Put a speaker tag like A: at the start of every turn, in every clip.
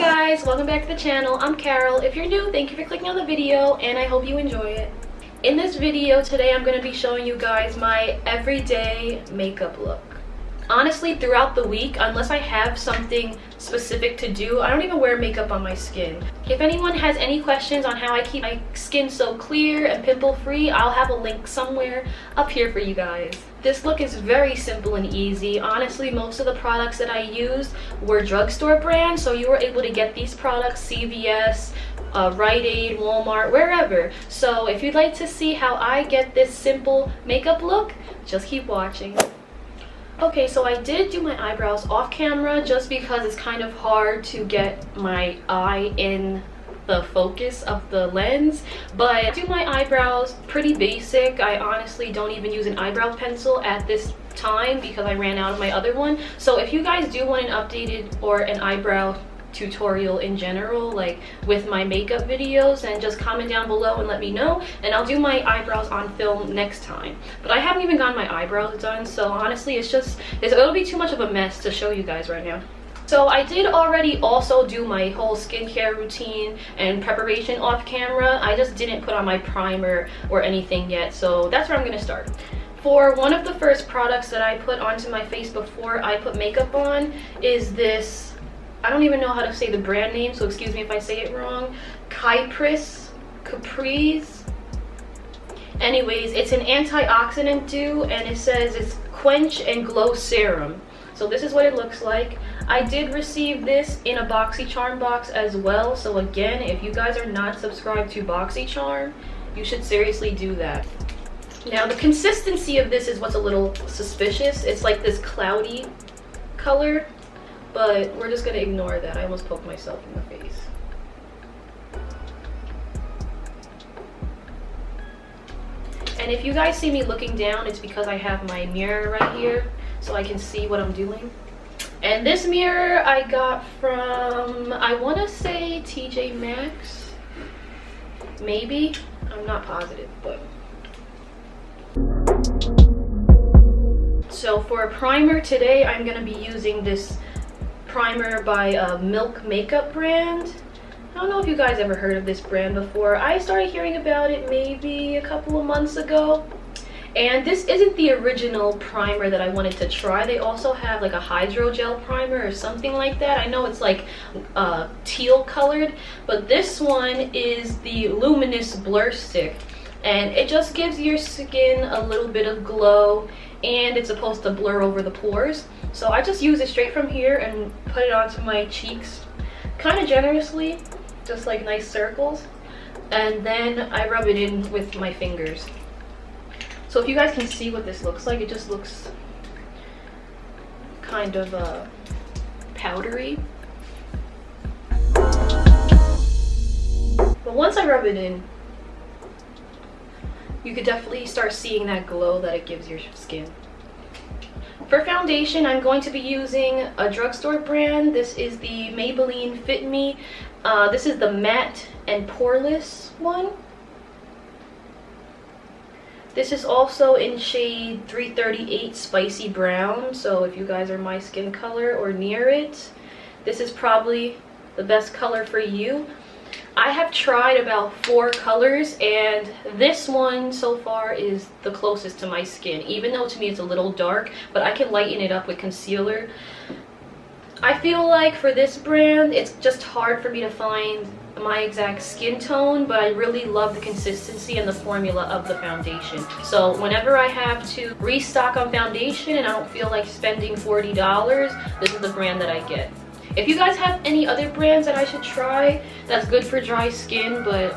A: guys, welcome back to the channel. I'm Carol. If you're new, thank you for clicking on the video and I hope you enjoy it. In this video today, I'm going to be showing you guys my everyday makeup look. Honestly, throughout the week, unless I have something specific to do, I don't even wear makeup on my skin. If anyone has any questions on how I keep my skin so clear and pimple free, I'll have a link somewhere up here for you guys. This look is very simple and easy. Honestly, most of the products that I used were drugstore brands, so you were able to get these products CVS, Rite Aid, Walmart, wherever. So if you'd like to see how I get this simple makeup look, just keep watching. Okay, so I did do my eyebrows off camera just because it's kind of hard to get my eye in the focus of the lens, but I do my eyebrows pretty basic. I honestly don't even use an eyebrow pencil at this time because I ran out of my other one. So if you guys do want an updated or an eyebrow tutorial in general, like with my makeup videos, then just comment down below and let me know, and I'll do my eyebrows on film next time. But I haven't even gotten my eyebrows done, so honestly it'll be too much of a mess to show you guys right now. So I did already also do my whole skincare routine and preparation off camera. I just didn't put on my primer or anything yet, so that's where I'm gonna start. For one of the first products that I put onto my face before I put makeup on is this, I don't even know how to say the brand name, so excuse me if I say it wrong. Caprice. Anyways, it's an antioxidant dew and it says it's Quench and Glow Serum. So this is what it looks like. I did receive this in a BoxyCharm box as well. So again, if you guys are not subscribed to BoxyCharm, you should seriously do that. Now the consistency of this is what's a little suspicious. It's like this cloudy color, but we're just gonna ignore that. I almost poked myself in the face. And if you guys see me looking down, it's because I have my mirror right here so I can see what I'm doing. And this mirror I got from, I want to say TJ Maxx, maybe, I'm not positive, but. So for a primer today, I'm going to be using this primer by Milk Makeup brand. I don't know if you guys ever heard of this brand before. I started hearing about it maybe a couple of months ago. And this isn't the original primer that I wanted to try. They also have like a hydrogel primer or something like that. I know it's like teal colored, but this one is the Luminous Blur Stick. And it just gives your skin a little bit of glow, and it's supposed to blur over the pores. So I just use it straight from here and put it onto my cheeks kind of generously, just like nice circles. And then I rub it in with my fingers. So if you guys can see what this looks like, it just looks kind of powdery. But once I rub it in, you could definitely start seeing that glow that it gives your skin. For foundation, I'm going to be using a drugstore brand. This is the Maybelline Fit Me. This is the matte and poreless one. This is also in shade 338 Spicy Brown, so if you guys are my skin color or near it, this is probably the best color for you. I have tried about 4 colors, and this one so far is the closest to my skin, even though to me it's a little dark, but I can lighten it up with concealer. I feel like for this brand, it's just hard for me to find my exact skin tone, but I really love the consistency and the formula of the foundation. So whenever I have to restock on foundation and I don't feel like spending $40, this is the brand that I get. If you guys have any other brands that I should try that's good for dry skin, but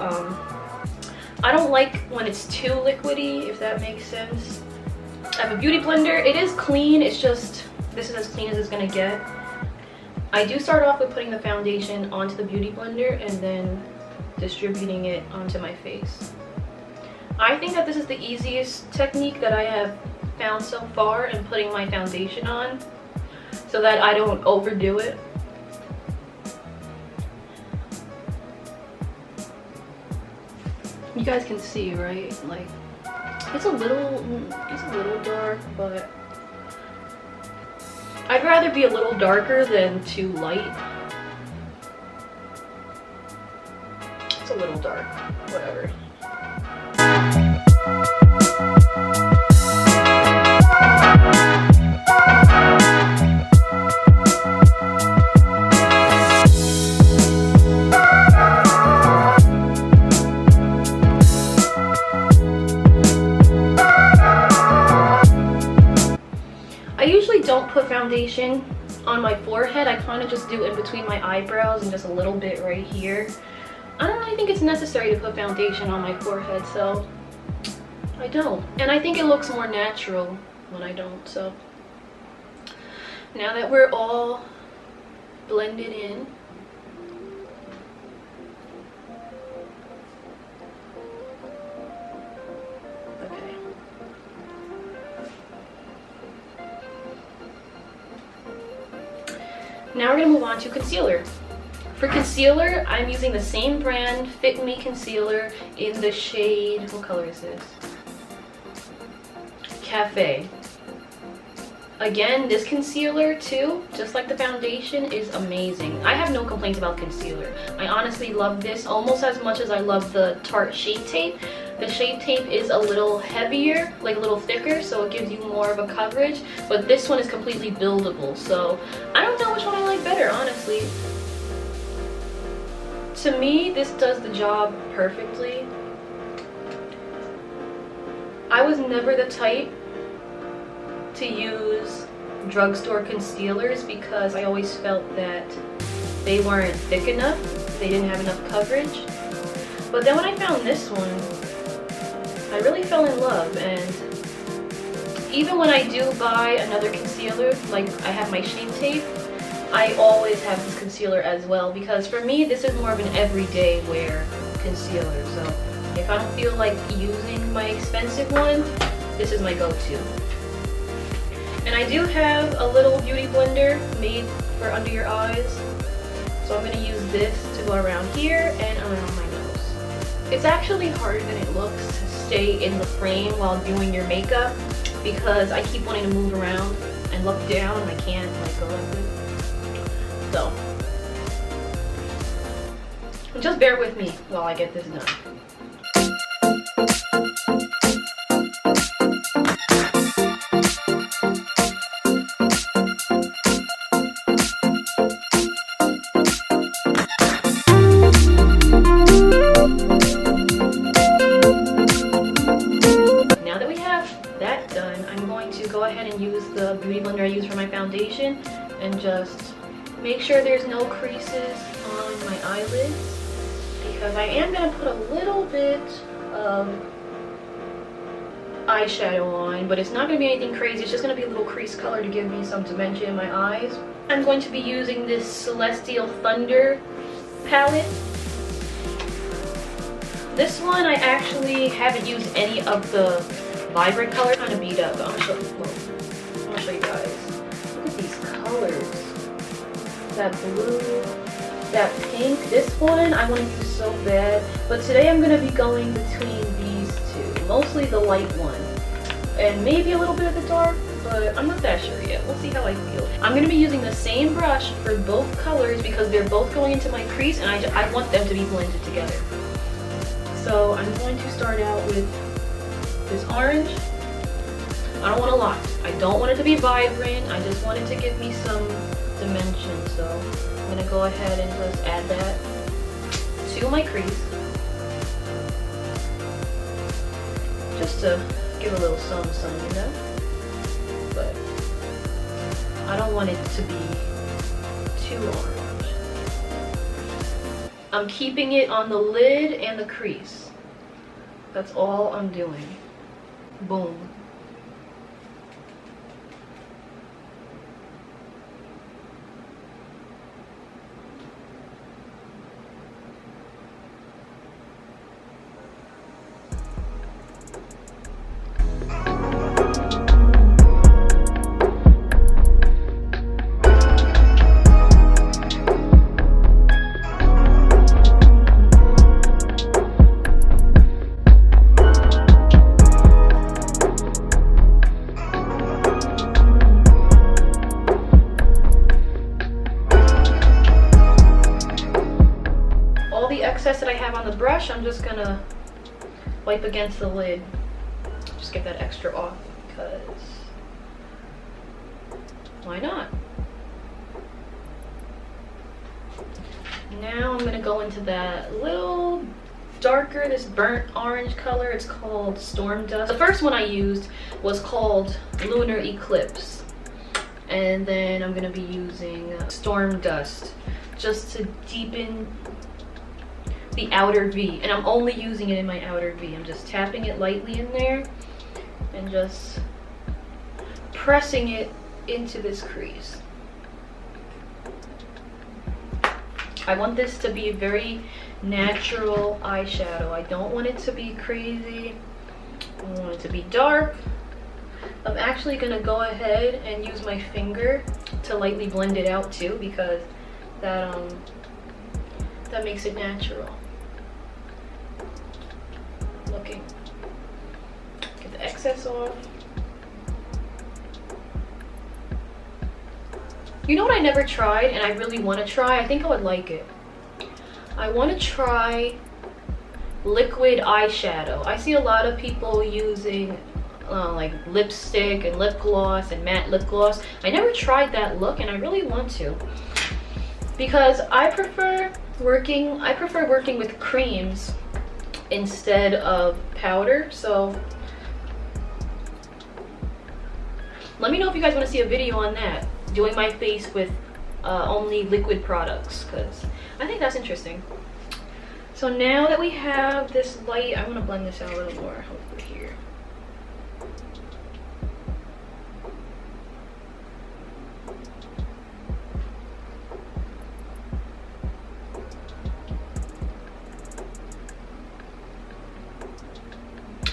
A: I don't like when it's too liquidy, if that makes sense. I have a beauty blender. It is clean, it's just, this is as clean as it's gonna get. I do start off with putting the foundation onto the beauty blender and then distributing it onto my face. I think that this is the easiest technique that I have found so far in putting my foundation on, so that I don't overdo it. You guys can see, right? Like, it's a little dark, but I'd rather be a little darker than too light. It's a little dark, whatever. I usually don't put foundation on my forehead. I kind of just do in between my eyebrows and just a little bit right here. I don't really think it's necessary to put foundation on my forehead, so I don't. And I think it looks more natural when I don't. So now that we're all blended in, okay. Now we're gonna move on to concealer. For concealer, I'm using the same brand, Fit Me Concealer, in the shade, what color is this? Cafe. Again, this concealer too, just like the foundation, is amazing. I have no complaints about concealer. I honestly love this almost as much as I love the Tarte Shape Tape. The Shape Tape is a little heavier, like a little thicker, so it gives you more of a coverage, but this one is completely buildable, so I don't know which one I like better, honestly. To me, this does the job perfectly. I was never the type to use drugstore concealers because I always felt that they weren't thick enough, they didn't have enough coverage. But then when I found this one, I really fell in love, and even when I do buy another concealer, like I have my Shape Tape, I always have this concealer as well, because for me this is more of an everyday wear concealer. So if I don't feel like using my expensive one, this is my go-to. And I do have a little beauty blender made for under your eyes, so I'm going to use this to go around here and around my nose. It's actually harder than it looks to stay in the frame while doing your makeup, because I keep wanting to move around and look down and I can't like go like this. So just bear with me while I get this done. Now that we have that done, I'm going to go ahead and use the beauty blender I use for my foundation and just make sure there's no creases on my eyelids, because I am going to put a little bit of eyeshadow on, but it's not going to be anything crazy. It's just going to be a little crease color to give me some dimension in my eyes. I'm going to be using this Celestial Thunder palette. This one I actually haven't used any of the vibrant color, kind of beat up. I'm going to show you guys. Look at these colors. That blue, that pink. This one I want to use so bad, but today I'm going to be going between these two, mostly the light one and maybe a little bit of the dark, but I'm not that sure yet. We'll see how I feel. I'm going to be using the same brush for both colors because they're both going into my crease, and I want them to be blended together. So I'm going to start out with this orange. I don't want a lot. I don't want it to be vibrant. I just want it to give me some dimension. So I'm going to go ahead and just add that to my crease, just to give a little some, you know. But I don't want it to be too orange. I'm keeping it on the lid and the crease. That's all I'm doing. Boom. excess that I have on the brush, I'm just gonna wipe against the lid. Just get that extra off, because why not? Now I'm gonna go into that little darker, this burnt orange color. It's called Storm Dust. The first one I used was called Lunar Eclipse, and then I'm gonna be using Storm Dust just to deepen the outer V, and I'm only using it in my outer V. I'm just tapping it lightly in there and just pressing it into this crease. I want this to be a very natural eyeshadow. I don't want it to be crazy. I want it to be dark. I'm actually gonna go ahead and use my finger to lightly blend it out too, because that makes it natural looking. Get the excess off. You know what I never tried and I really want to try? I think I would like it. I want to try liquid eyeshadow. I see a lot of people using like lipstick and lip gloss and matte lip gloss. I never tried that look and I really want to, because I prefer working with creams instead of powder. So let me know if you guys want to see a video on that, doing my face with only liquid products, because I think that's interesting. So now that we have this light, I want to blend this out a little more, hopefully here.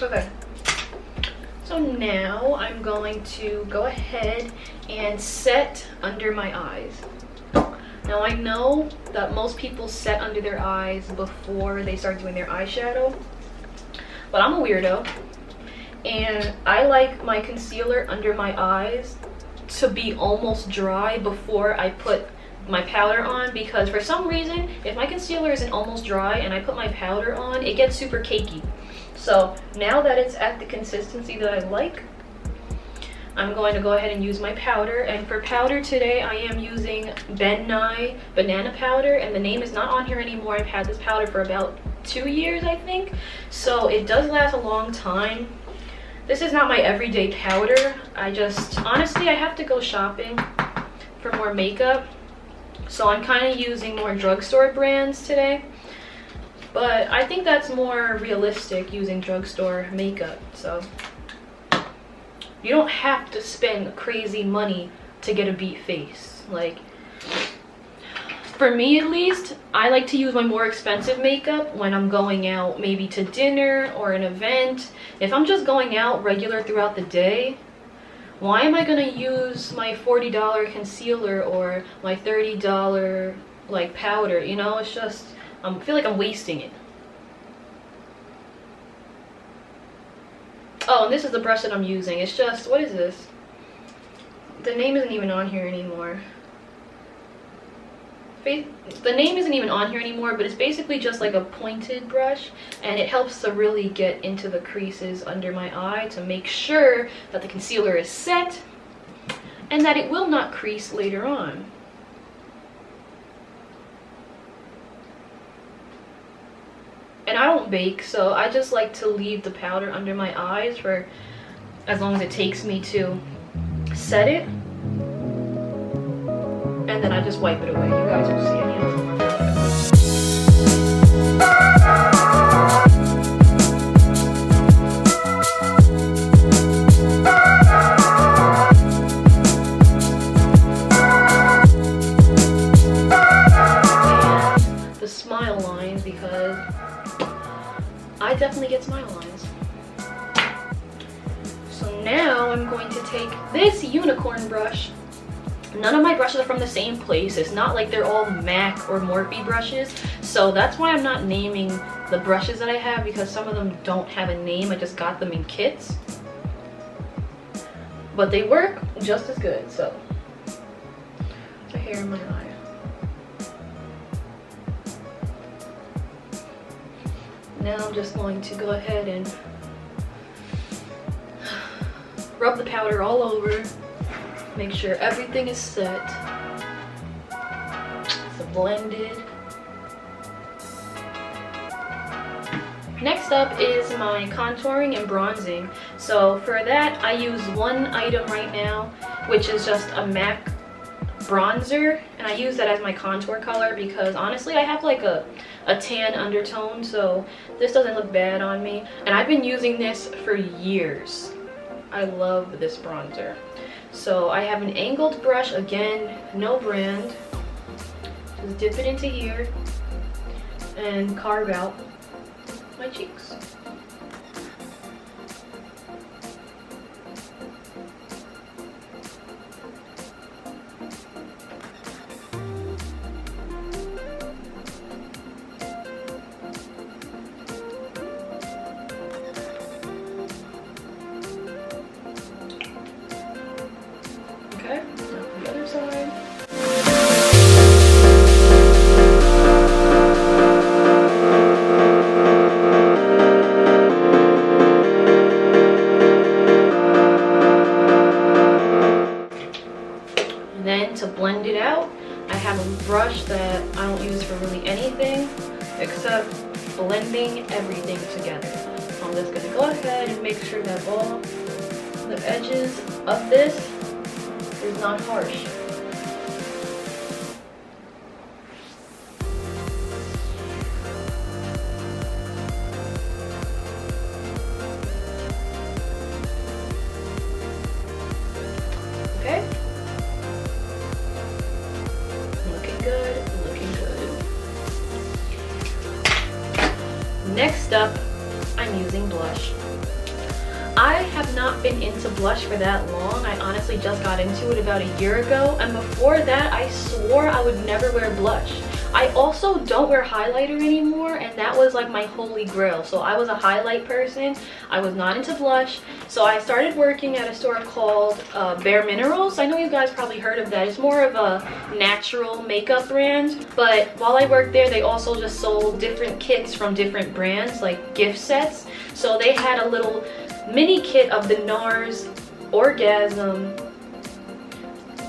A: Okay, so now I'm going to go ahead and set under my eyes. Now I know that most people set under their eyes before they start doing their eyeshadow, but I'm a weirdo and I like my concealer under my eyes to be almost dry before I put my powder on, because for some reason if my concealer isn't almost dry and I put my powder on, it gets super cakey. So now that it's at the consistency that I like, I'm going to go ahead and use my powder. And for powder today, I am using Ben Nye banana powder, and the name is not on here anymore. I've had this powder for about 2 years, I think, so it does last a long time. This is not my everyday powder. Honestly, I have to go shopping for more makeup, so I'm kind of using more drugstore brands today. But I think that's more realistic, using drugstore makeup. So you don't have to spend crazy money to get a beat face. Like, for me at least, I like to use my more expensive makeup when I'm going out, maybe to dinner or an event. If I'm just going out regular throughout the day, why am I gonna use my $40 concealer or my $30 like powder? You know, it's just, I feel like I'm wasting it. Oh, and this is the brush that I'm using. It's just, what is this? The name isn't even on here anymore. The name isn't even on here anymore, but it's basically just like a pointed brush, and it helps to really get into the creases under my eye to make sure that the concealer is set and that it will not crease later on. And I don't bake, so I just like to leave the powder under my eyes for as long as it takes me to set it. And then I just wipe it away. You guys will see any of more and the smile lines, because I definitely get smile lines. So now I'm going to take this unicorn brush. None of my brushes are from the same place. It's not like they're all MAC or Morphe brushes. So that's why I'm not naming the brushes that I have, because some of them don't have a name. I just got them in kits. But they work just as good. So, the hair in my eye. Now I'm just going to go ahead and rub the powder all over. Make sure everything is set. So blended. Next up is my contouring and bronzing. So for that, I use one item right now, which is just a MAC bronzer, and I use that as my contour color because honestly I have like a tan undertone, so this doesn't look bad on me, and I've been using this for years. I love this bronzer. So I have an angled brush, again, no brand. Just dip it into here and carve out my cheeks. Okay, now the other side. And then to blend it out, I have a brush that I don't use for really anything except blending everything together. I'm just gonna go ahead and make sure that all the edges of this is not harsh. Okay? Looking good, looking good. Next up, I'm using blush. I have not been into blush for that long. I honestly just got into it about a year ago, and before that I swore I would never wear blush. I also don't wear highlighter anymore, and that was like my holy grail. So I was a highlight person. I was not into blush. So I started working at a store called Bare Minerals. I know you guys probably heard of that. It's more of a natural makeup brand, but while I worked there, they also just sold different kits from different brands, like gift sets. So they had a little mini kit of the NARS Orgasm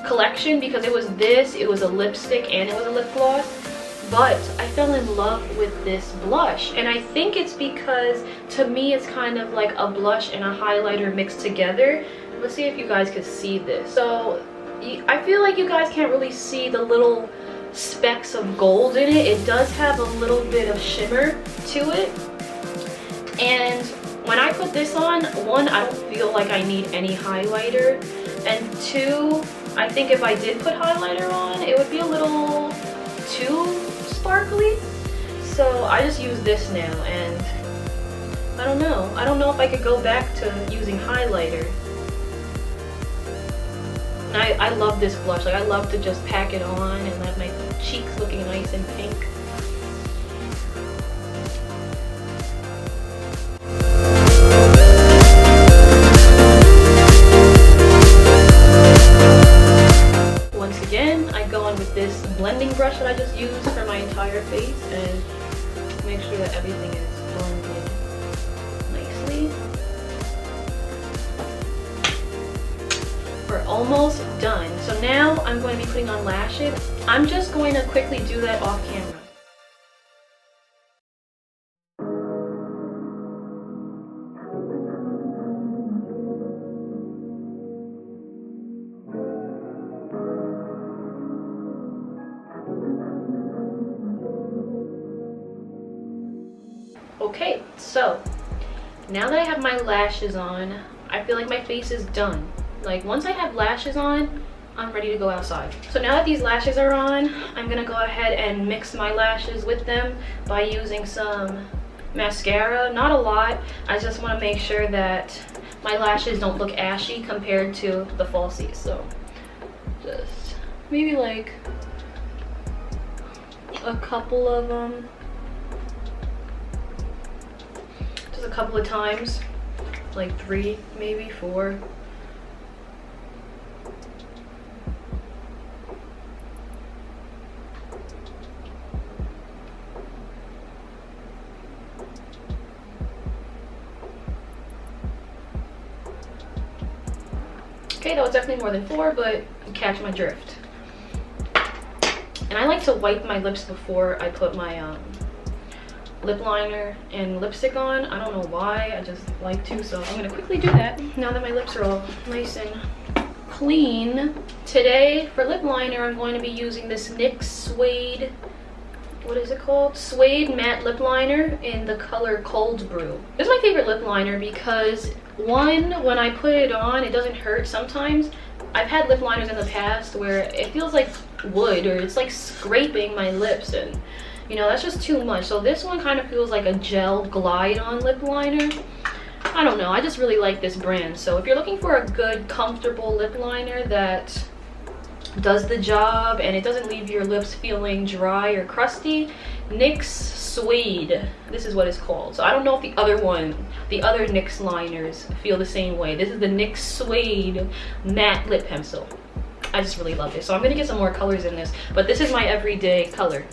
A: collection, because it was this, it was a lipstick, and it was a lip gloss. But I fell in love with this blush, and I think it's because to me it's kind of like a blush and a highlighter mixed together. Let's see if you guys could see this. So I feel like you guys can't really see the little specks of gold in it. It does have a little bit of shimmer to it, and when I put this on, one, I don't feel like I need any highlighter, and two, I think if I did put highlighter on, it would be a little too sparkly. So I just use this now, and I don't know if I could go back to using highlighter. And I love this blush. Like, I love to just pack it on and have my cheeks looking nice and pink. Once again, I go on with this blending brush that I just used for my entire face and make sure that everything is blended nicely. We're almost done. So now I'm going to be putting on lashes. I'm just going to quickly do that off camera. Okay, so now that I have my lashes on, I feel like my face is done. Like, once I have lashes on, I'm ready to go outside. So now that these lashes are on, I'm gonna go ahead and mix my lashes with them by using some mascara. Not a lot. I just want to make sure that my lashes don't look ashy compared to the falsies. So just maybe like a couple of them. Just a couple of times, like 3, maybe 4. Okay, that was definitely more than 4, but you catch my drift. And I like to wipe my lips before I put my lip liner and lipstick on. I don't know why, I just like to, so I'm gonna quickly do that now that my lips are all nice and clean. Today for lip liner, I'm going to be using this NYX Suede, what is it called? Suede matte lip liner in the color Cold Brew. This is my favorite lip liner because, one, when I put it on, it doesn't hurt sometimes. I've had lip liners in the past where it feels like wood, or it's like scraping my lips, and you know, that's just too much. So this one kind of feels like a gel glide on lip liner. I don't know, I just really like this brand. So if you're looking for a good, comfortable lip liner that does the job and it doesn't leave your lips feeling dry or crusty, NYX Suede, this is what it's called. So I don't know if the other NYX liners feel the same way. This is the NYX Suede matte lip pencil. I just really love it. So I'm gonna get some more colors in this, but this is my everyday color.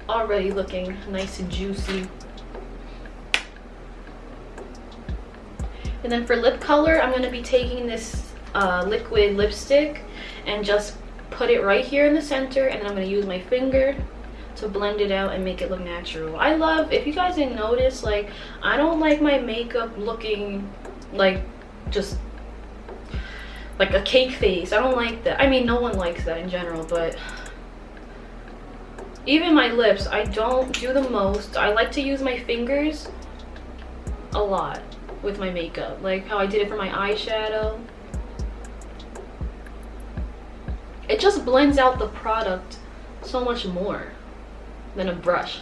A: Already looking nice and juicy. And then for lip color, I'm going to be taking this liquid lipstick and just put it right here in the center, and then I'm going to use my finger to blend it out and make it look natural. I love, if you guys didn't notice, like, I don't like my makeup looking like just like a cake face. I don't like that. I mean, no one likes that in general, but even my lips, I don't do the most. I like to use my fingers a lot with my makeup, like how I did it for my eyeshadow. It just blends out the product so much more than a brush.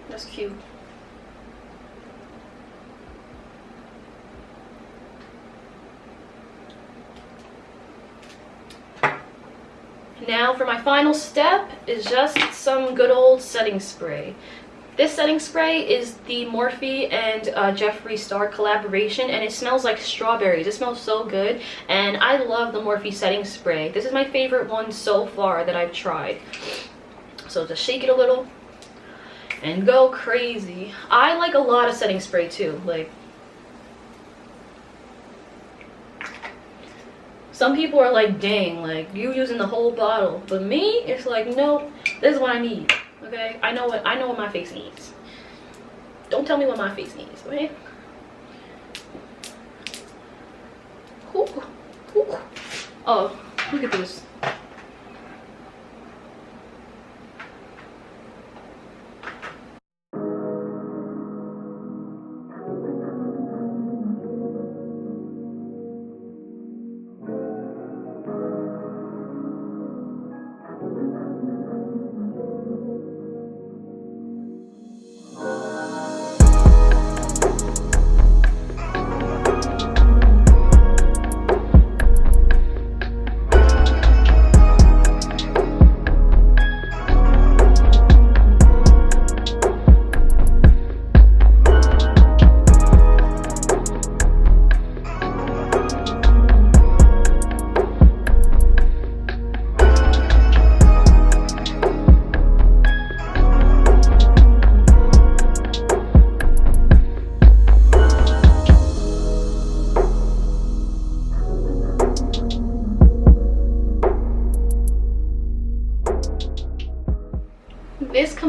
A: That's cute. Now for my final step is just some good old setting spray. This setting spray is the Morphe and Jeffree Star collaboration, and it smells like strawberries. It smells so good, and I love the Morphe setting spray. This is my favorite one so far that I've tried. So just shake it a little and go crazy. I like a lot of setting spray too. Like, some people are like, dang, like you using the whole bottle, but me, it's like, no, this is what I need. Okay, I know what my face needs. Don't tell me what my face needs, okay? Ooh, ooh. Oh, look at this.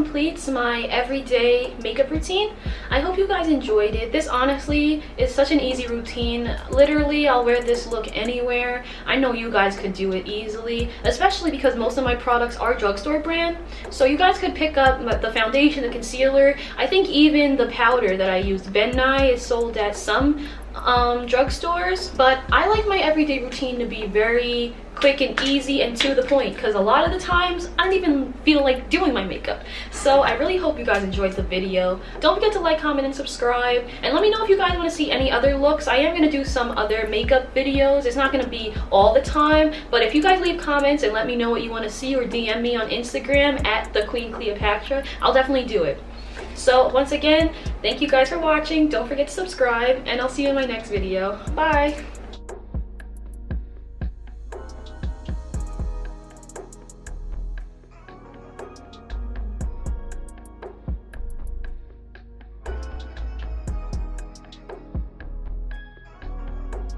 A: completes my everyday makeup routine. I hope you guys enjoyed it. This honestly is such an easy routine. Literally, I'll wear this look anywhere. I know you guys could do it easily, especially because most of my products are drugstore brand. So you guys could pick up the foundation, the concealer. I think even the powder that I used, Ben Nye, is sold at some drugstores. But I like my everyday routine to be very quick and easy and to the point, because a lot of the times I don't even feel like doing my makeup. So I really hope you guys enjoyed the video. Don't forget to like, comment, and subscribe, and let me know if you guys want to see any other looks. I am going to do some other makeup videos. It's not going to be all the time, but if you guys leave comments and let me know what you want to see, or DM me on Instagram at the Queen Cleopatra, I'll definitely do it. So once again, thank you guys for watching. Don't forget to subscribe, and I'll see you in my next video. Bye.